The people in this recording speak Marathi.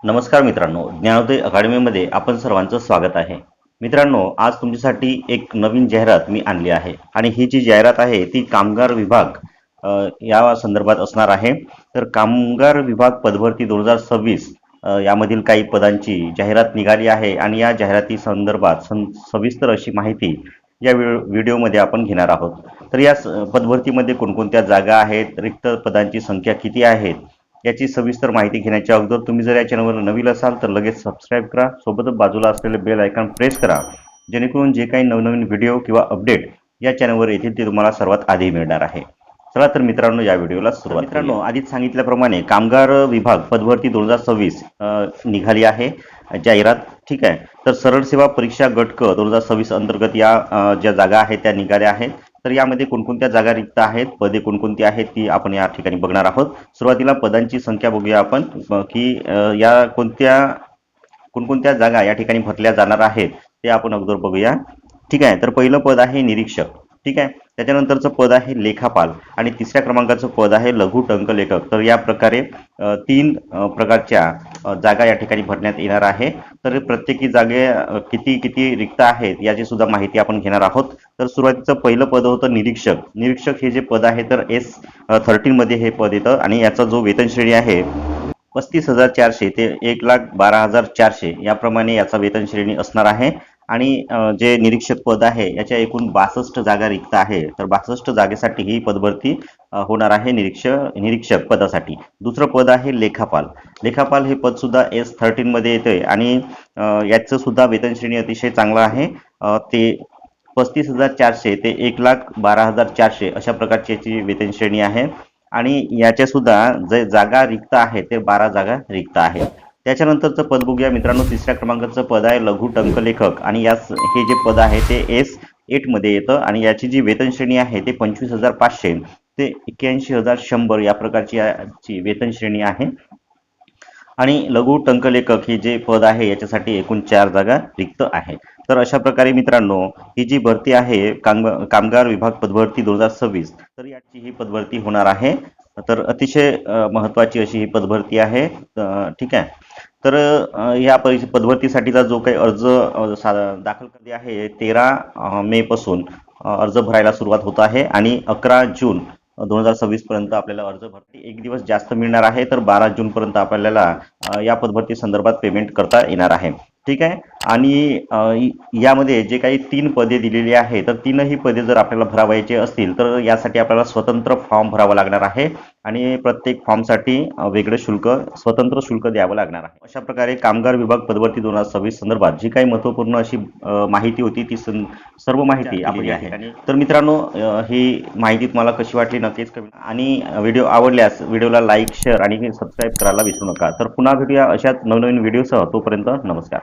नमस्कार मित्रांनो, ज्ञानोदय अकॅडमीमध्ये आपण सर्वांचं स्वागत आहे. मित्रांनो, आज तुमच्यासाठी एक नवीन जाहिरात मी आणली आहे आणि ही जी जाहिरात आहे ती कामगार विभाग या संदर्भात असणार आहे. तर कामगार विभाग पदभरती 2026 यामधील काही पदांची जाहिरात निघाली आहे आणि या जाहिराती संदर्भात सविस्तर अशी माहिती या व्हिडिओमध्ये आपण घेणार आहोत. तर या पदभरतीमध्ये कोणकोणत्या जागा आहेत, रिक्त पदांची संख्या किती आहेत याची सविस्तर माहिती घेण्याच्या अगोदर तुम्ही जर या चॅनलवर नवीन असाल तर लगेच सबस्क्राईब करा. सोबतच बाजूला असलेले बेल आयकॉन प्रेस करा, जेणेकरून जे काही नवनवीन व्हिडिओ किंवा अपडेट या चॅनलवर येतील ते तुम्हाला सर्वात आधी मिळणार आहे. चला तर मित्रांनो, या व्हिडिओला सुरुवात. मित्रांनो, आधीच सांगितल्याप्रमाणे कामगार विभाग पदभरती 2026 निघाली आहे जाहिरात. ठीक आहे. तर सरळ सेवा परीक्षा गट क 2026 अंतर्गत या ज्या जागा आहेत त्या निघाल्या आहेत. तर यामध्ये कोणकोणत्या जागा रिक्त आहेत, पदे कोणकोणती आहेत ती आपण या ठिकाणी बघणार आहोत. सुरुवातीला पदांची संख्या बघूया आपण की या कोणकोणत्या जागा या ठिकाणी भरल्या जाणार आहेत ते आपण अगोदर बघूया. ठीक आहे. तर पहिलं पद आहे निरीक्षक. ठीक आहे. त्याच्यानंतरचं पद आहे लेखापाल आणि तिसऱ्या क्रमांकाचं पद आहे लघु टंकलेखक. तर या प्रकारे तीन प्रकारच्या जागा या ठिकाणी भरण्यात येणार आहे. तर प्रत्येकी जागे किती किती रिक्त आहेत याची सुद्धा माहिती आपण घेणार आहोत. तर सुरुवातीचं पहिलं पद होतं निरीक्षक. निरीक्षक हे जे पद आहे तर S13 मध्ये हे पद येतं आणि याचा जो वेतन श्रेणी आहे 35,400 ते 1,12,400 याप्रमाणे याचा वेतन श्रेणी असणार आहे. आणि जे निरीक्षक पद आहे याच्या एकूण 62 जागा रिक्त आहे. तर 62 जागेसाठी ही पदभरती होणार आहे निरीक्षक पदासाठी. दुसरं पद आहे लेखापाल. लेखापाल हे पद सुद्धा S13 मध्ये येते आणि याचं सुद्धा वेतन श्रेणी अतिशय चांगलं आहे. ते 35,400 ते 1,12,400 अशा प्रकारची याची वेतन श्रेणी आहे. आणि याच्या सुद्धा जे जागा रिक्त आहे ते 12 जागा रिक्त आहेत. त्याच्यानंतरचं पद बघूया मित्रांनो. तिसऱ्या क्रमांकाचं पद आहे लघु टंकलेखक आणि हे जे पद आहे ते S8 मध्ये येतं आणि याची जी वेतन श्रेणी आहे ते 25,500 ते 81,100 या प्रकारची याची वेतन श्रेणी आहे. आणि लघु टंकलेखक हे जे पद आहे याच्यासाठी एकूण 4 जागा रिक्त आहेत. तर अशा प्रकारे मित्रांनो ही जी भरती आहे कामगार विभाग पदभरती 2026 तर याची ही पदभरती होणार आहे. तर अतिशय महत्त्वाची अशी ही पदभरती आहे. ठीक आहे. तर या पदभरतीसाठीचा जो काही अर्ज दाखल करणे आहे 13 मे पासून अर्ज भरायला सुरुवात होत आहे आणि 11 जून 2026 पर्यंत आपल्याला अर्ज भरती एक दिवस जास्त मिळणार आहे. तर 12 जून पर्यंत आपल्याला या पदभरती संदर्भात पेमेंट करता येणार आहे. ठीक आहे. आणि यामध्ये जे काही 3 पदे दिलेली आहे तर तीनही पदे जर आपल्याला भरावायचे असतील तर यासाठी आपल्याला स्वतंत्र फॉर्म भरावा लागणार आहे आणि प्रत्येक फॉर्मसाठी वेगळे स्वतंत्र शुल्क द्यावं लागणार आहे. अशा प्रकारे कामगार विभाग पदभरती 2026 संदर्भात जी काही महत्त्वपूर्ण अशी माहिती होती ती सर्व माहिती आपली आहे. तर मित्रांनो, ही माहिती तुम्हाला कशी वाटली नक्कीच कमेंट आणि व्हिडिओ आवडल्यास व्हिडिओला लाईक, शेअर आणि सबस्क्राईब करायला विसरू नका. तर पुन्हा भेटूया अशाच नवनवीन व्हिडिओसह. तोपर्यंत नमस्कार.